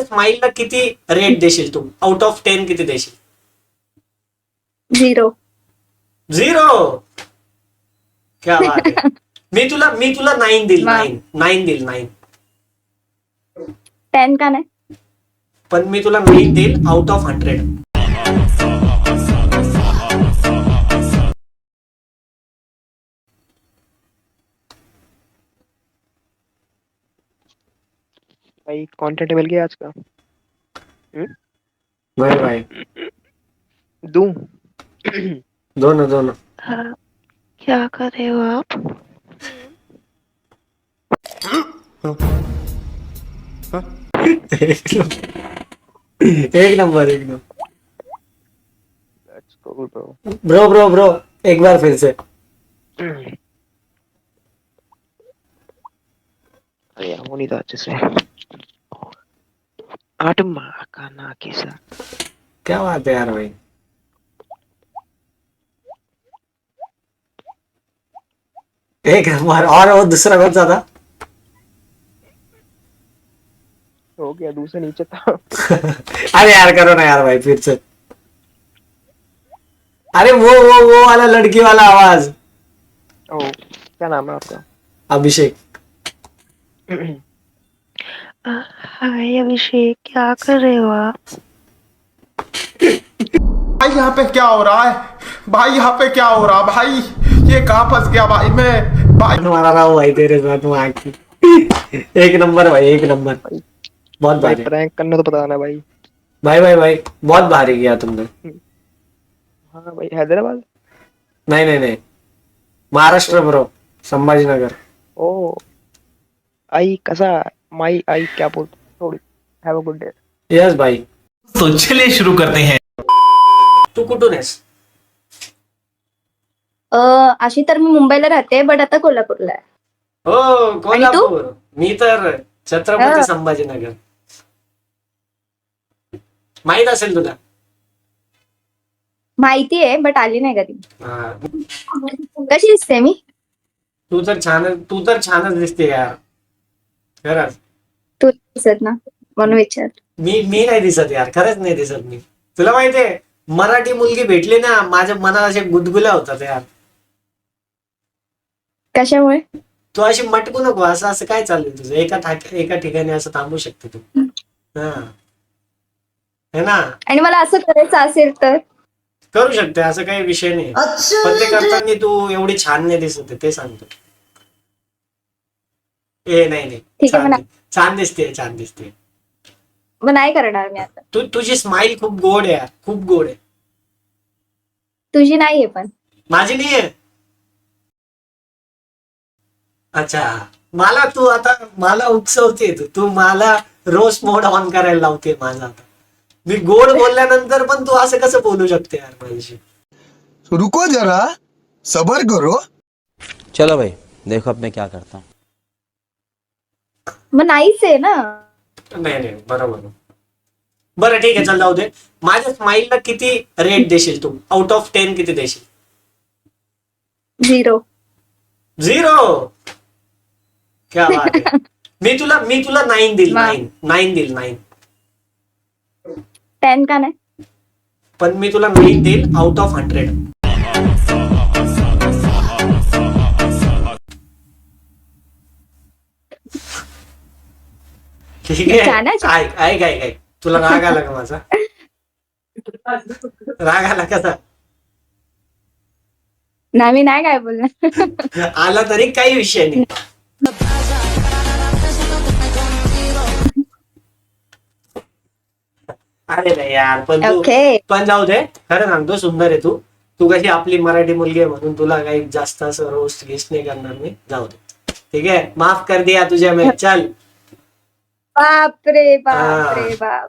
माझ्या स्माईलला किती रेट देशील तू? आउट ऑफ 10 किती देशील? 0. 0. क्या बात आहे. मी तुला 9 देईल. वा. 9 देईल. 9. 10 का नाही? पण मी तुला 9 देईल आउट ऑफ 100. भाई कंटेंट मिल गया आज का। भाई भाई दूं। दोनों हाँ, क्या कर रहे हो आप? एक number. Let's go, bro. Bro एक बार फिर से. अरे हो नहीं था अच्छे से। आठ माँ का ना किसा। क्या बात है यार भाई. एक नंबर. और वो दूसरा कौन सा था? हो गया दूसरा नीचे था। अरे यार करो ना यार भाई फिर से. अरे वो वाला लड़की वाला आवाज. ओ क्या नाम है आपका? अभिषेक. हाय अभिषेक, क्या कर रहे हो आप? भाई यहाँ पे क्या हो रहा है? भाई यहाँ पे क्या हो रहा भाई? ये कहाँ फंस गया भाई मैं भाई. तुम्हारा नाम भाई तेरे साथ में आके. एक नंबर भाई. एक नंबर. बहुत भाई भारी. प्रैंक करना तो पता ना भाई। भाई बहुत भारी किया तुमने. हाँ भाई हैदराबाद। नहीं. महाराष्ट्र ब्रो. संभाजीनगर. ओ आई कसा माई आई क्या बोलते थोड़ी। Have a good day. Yes भाई. तो चलिए शुरू करते हैं. तू कुठून आहेस? अशी तर मी मुंबईला राहते बट आता कोल्हापूरला आहे. हो कोल्हापूर. मी तर छत्रपती हा. संभाजीनगर. माहित असेल तुला. माहिती आहे बट आली नाही कधी. हा. कशी दिसते मी? तू तर छानच दिसते यार. खरंच. तू दिसत ना म्हणून विचार. मी नाही दिसत यार. खरंच नाही दिसत मी. तुला माहितीये मराठी मुलगी भेटली ना माझ्या मनात असे गुदगुल्या होतात यार. कशामुळे? तू अशी मटकू नको. असं काय चाललंय तुझं? एका ठिकाणी असं थांबू शकते तू. हा है ना. आणि मला असं करायचं असेल तर करू शकते. असं काही विषय नाही. पण ते करताना तू एवढी छान नाही दिसत ते सांगतो. नाही ठीक आहे म्हणा. छान दिसते. मग नाही करणार मी आता. तुझी स्माइल खूप गोड आहे यार. खूप गोड आहे. तुझी नाहीये पण. माझी नाही आहे. अच्छा. मला उकसवते तू मला रोस्ट मोड ऑन करायला लावते माझा आता. मी गोड बोलल्यानंतर पण तू असं कसं बोलू शकते यार माझ्याशी? रुको जरा सबर करो. चलो भाई देखो अब मैं क्या करता हूँ. मग नाहीच आहे ना. नाही बरोबर. बरं ठीक आहे चल जाऊ दे. माझ्या स्माईलला किती रेट देशील तू? आउट ऑफ 10 किती देशील? 0. 0. क्या बात आहे. मी तुला 9 देईल. वा. 9 देईल. 9. 10 का नाही? पण मी तुला 9 देईल आउट ऑफ 100. ठीक छान आहे, छान. आहे. ऐक. तुला राग आला का माझा? राग आला कसा? नाही मी नाही काय बोलणार. आला तरी काही विषय नाही. अरे नाही यार. ओके. पण जाऊ दे. खरं सांगतो सुंदर आहे तू. तू कशी आपली मराठी मुलगी आहे म्हणून तुला काही जास्त असं रोस्ट गेस्ट नाही करणार मी. जाऊ दे. ठीक आहे. माफ कर दिया तुझे मैं. चल. बापरे हा. बाप.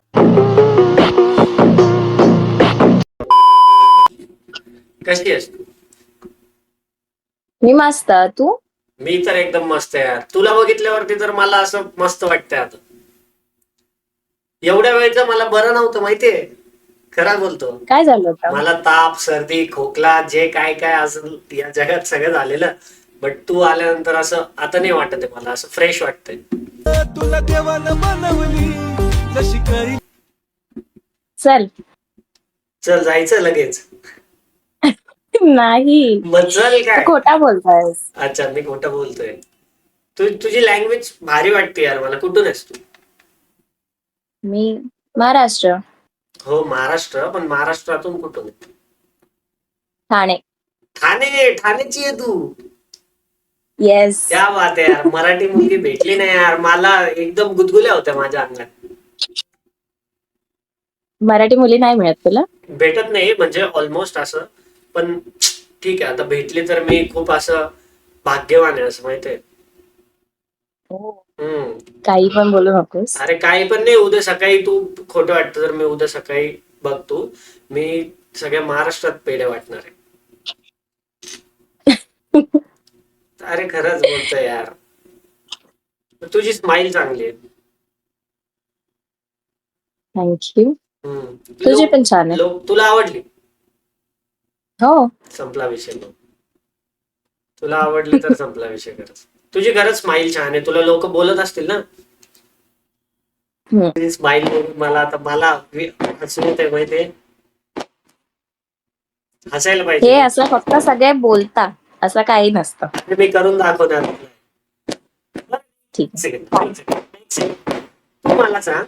कशी आहेस तू? मी मस्त. तू? मी तर एकदम मस्त आहे यार. तुला बघितल्यावरती तर मला असं मस्त वाटतंय आता. एवढ्या वेळचं मला बरं नव्हतं माहितीये. खरा बोलतो. काय झालं होतं? मला ताप सर्दी खोकला जे काय असेल या जगात सगळं झालेलं. बट तू आल्यानंतर असं आता नाही वाटत आहे. मला असं फ्रेश वाटतंय. तुला देवानं बनवली जशी चल. चल जायचं लगेच. नाही, मग चल तू काय. खोटा बोलतोयस. अच्छा मी खोटं बोलतोय. तुझी लँग्वेज भारी वाटते यार मला. कुठून आहेस तू? मी महाराष्ट्र, हो महाराष्ट्र, पण महाराष्ट्रातून कुठून? ठाणे. ठाण्याची आहे तू? येस. क्या बात आहे यार. मराठी मुलगी भेटली नाही यार मला. एकदम गुदगुल्या होत्या माझ्या अंगात. मराठी मुली नाही मिळत तुला? भेटत नाही म्हणजे ऑलमोस्ट असं, पण ठीक आहे आता भेटली तर मी खूप असं भाग्यवान आहे असं माहितीये. हम्म. काही पण बोलू नकोस. अरे काही पण नाही. उद्या सकाळी तू खोटं वाटतं तर मी उद्या सकाळी बघतो. मी सगळ्या महाराष्ट्रात पेढे वाटणार आहे. अरे खरंच बोलतोय यार. तुझी स्माइल चांगली आहे. थँक्यू. हम्म. तुझी पण छान आहे. तुला आवडली? हो. संपला विषय मग. तुला आवडली तर संपला विषय. खरंच तुझी खरंच स्माइल छान आहे. तुला लोक बोलत असतील ना हम्म. तुझी स्माइल मला आता हसून येते माहितीये. हसायला हे पाहिजे. असं फक्त सगळे बोलता, असं काही नसतं. आणि मी करून दाखवणार. ठीक आहे. सेकंड तू मला सांग,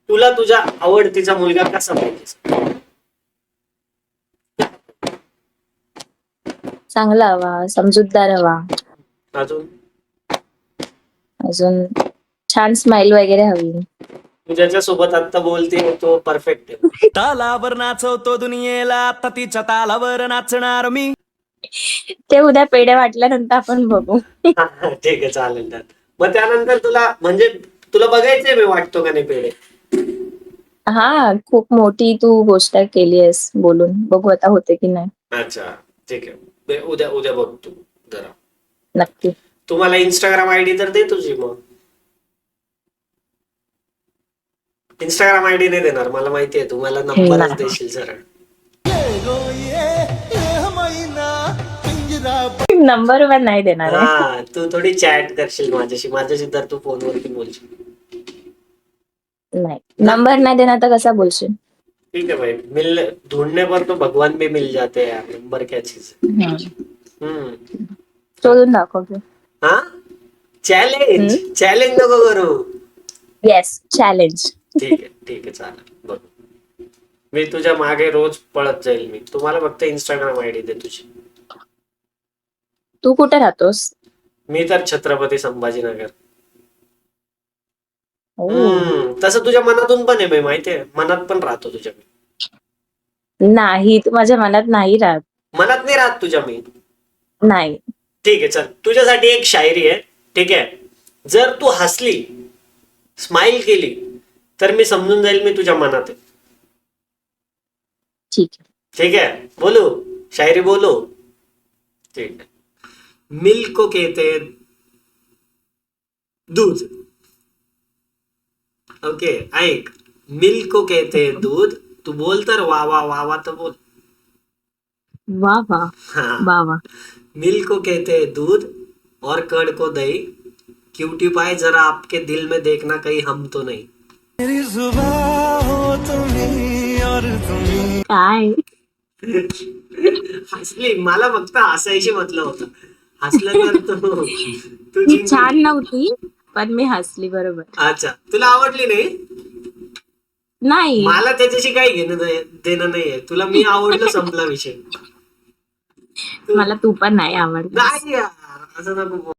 तुला तुझ्या आवडतीचा मुलगा कसा पाहिजे? चांगला हवा, समजूतदार हवा, अजून अजून छान स्माइल वगैरे हवी. तू ज्याच्या सोबत आता बोलते तो परफेक्ट आहे. तालावर नाचवतो दुनियेला, आता तिच्या तालावर नाचणार मी. ते उद्या पेढे वाटल्यानंतर आपण बघू. ठीक आहे चालेल तर. मग त्यानंतर तुला म्हणजे तुला बघायचंय मी वाटतो का नाही पेढे. हा, खूप मोठी तू गोष्ट केली आहेस बोलून. बघू आता होते की नाही. अच्छा ठीक आहे. उद्या बघ तू जरा. नक्की. तुम्हाला इंस्टाग्राम आयडी तर दे तुझी. मग इंस्टाग्राम आयडी नाही देणार मला माहिती आहे. तुम्हाला नंबरच नाही. देशील सरळ. नंबर वन नाही देणार आहे. हा तू थोडी चॅट करशील माझ्याशी तर तू फोनवरती बोलशील. नाही, नंबर नाही देणार तर कसा बोलशील. ठीक है भाई. ढूंढने पर तो भगवान भी मिल जाते हैं यार. नंबर क्या चीज है. शोधून दाखव तू. हा चॅलेंज नको करू. Yes, challenge. ठीक आहे चालेल. बघ मी तुझ्या मागे रोज पळत जाईल. मी तुम्हाला फक्त इंस्टाग्राम आयडी दे तुझी. तू कुठे राहतोस? मी तर छत्रपती संभाजीनगर. ओ. तसं तुझ्या मनातून पण आहे मी माहितीये. मनात पण राहतो तुझ्या मी. नाही, तू माझ्या मनात नाही राहत. मनात नाही राहत तुझ्या मी. नाही. ठीक आहे चल. तुझ्यासाठी एक शायरी आहे. ठीक आहे. जर तू हसली, स्माइल केली तर मी समजून जाईल मी तुझ्या मनात आहे. ठीक आहे. ठीक है बोलो. शायरी बोलो. ठीक है. मिल्क को कहते हैं दूध. ओके ऐक. मिल्क को कहते हैं दूध. तू बोल तर वा वा वा वा तर बोल. वा वा हाँ. वा वा. मिल्क को कहते हैं दूध और कर्ड को दही. क्यूटी पाए जरा आपके दिल में देखना कहीं हम तो नहीं. काय हसली. मला फक्त हसायची म्हटलं होतं. हसलं तर तू ती छान नव्हती, पण मी हसली. बरोबर. अच्छा तुला आवडली नाही. नाही, मला त्याच्याशी काही देणं नाहीये. तुला मी आवडलं संपला विषय. मला तू पण नाही आवडला. नाही यार असं नको बोलू.